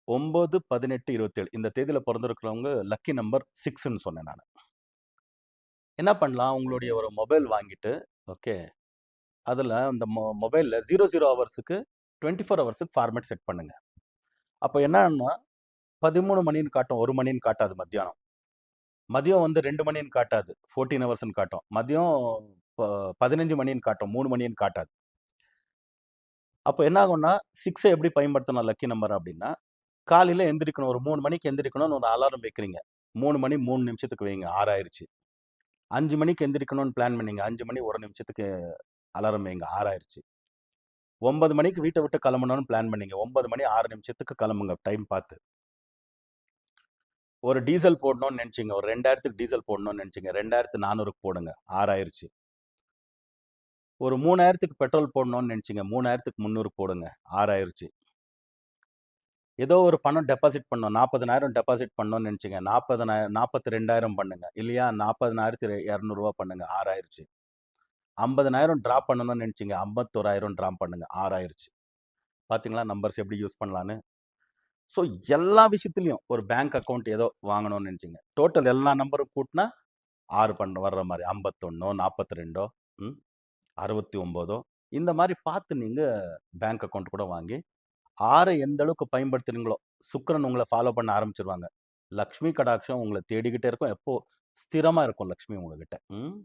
9, 18, 27 இந்த தேதியில பொறந்திருக்கிறவங்க lucky number 6ன்னு சொன்னேன் நானு. என்ன பண்ணலாம்? உங்களுடைய ஒரு மொபைல் வாங்கிட்டு, ஓகே. அதுல அந்த மொபைல்ல 00 ஹவர்ஸுக்கு 24 ஹவர்ஸுக்கு ஃபார்மேட் செட் பண்ணுங்க. அப்ப என்னன்னா 13 மணின்னு காட்டும், 1 மணின்னு காட்டாது மத்தியானம். மதியம் வந்து 2 மணின்னு காட்டாது, 14 ஹவர்ஸ்ன்னு காட்டும். மதியம் ப 15 மணின்னு காட்டும், 3 மணின்னு காட்டாது. அப்ப என்ன ஆகும்னா, 6 எப்படி பயன்படுத்தணும் லக்கி நம்பர் அப்டின்னா, காலையில எந்திரிக்கணும். ஒரு 3 மணிக்கு எந்திரிக்கணும்னு ஒரு அலாரம் வைக்கிறீங்க. 3 மணி 3 நிமிஷத்துக்கு வைங்க. 6 ஆயிருச்சு. 5 மணிக்கு எந்திரிக்கணும்னு பிளான் பண்ணீங்க. 5 மணி 1 நிமிஷத்துக்கு அலாரம் வைங்க. 6 ஆயிருச்சு. 9 மணிக்கு வீட்ட விட்டு கிளம்பணும்னு பிளான் பண்ணீங்க. 9 மணி 6 நிமிஷத்துக்கு கிளம்புங்க டைம் பார்த்து. ஒரு டீசல் போடணும்னு நெனச்சீங்க. ஒரு 2000க்கு டீசல் போடணும்னு நெனச்சீங்க. 2400க்கு போடுங்க. 6 ஆயிருச்சு. ஒரு 3000க்கு பெட்ரோல் போடணும்னு நெனச்சீங்க. 3300க்கு போடுங்க. 6 ஆயிருச்சு. ஏதோ ஒரு பணம் டெபாசிட் பண்ணணும். 40,000 டெபாசிட் பண்ணணும்னு நெனச்சீங்க. 42,000 பண்ணுங்க. இல்லையா 40,200 பண்ணுங்க. 6 ஆயிருச்சு. 50,000 டிரா பண்ணணும்னு நெனச்சீங்க. 51,000 டிரா பண்ணுங்க. 6 ஆயிருச்சு. பாத்தீங்களா நம்பர்ஸ் எப்படி யூஸ் பண்ணலான்னு? ஸோ எல்லா விஷயத்துலயும் ஒரு பேங்க் அக்கவுண்ட் ஏதோ வாங்கணும்னு நெனச்சீங்க. டோட்டல் எல்லா நம்பரும் கூட்டுனா 6 வர்ற மாரி 51 42 69 இந்த மாரி பார்த்து நீங்க பேங்க் அக்கவுண்ட் கூட வாங்கி 6 எந்த அளவுக்கு பயன்படுத்துறீங்களோ, சுக்கிரன் உங்கள ஃபாலோ பண்ண ஆரம்பிச்சுருவாங்க. லக்ஷ்மி கடாட்சம் உங்கள தேடிக்கிட்டே இருக்கும். எப்போ ஸ்திரமா இருக்கும் லக்ஷ்மி உங்ககிட்ட. ம்.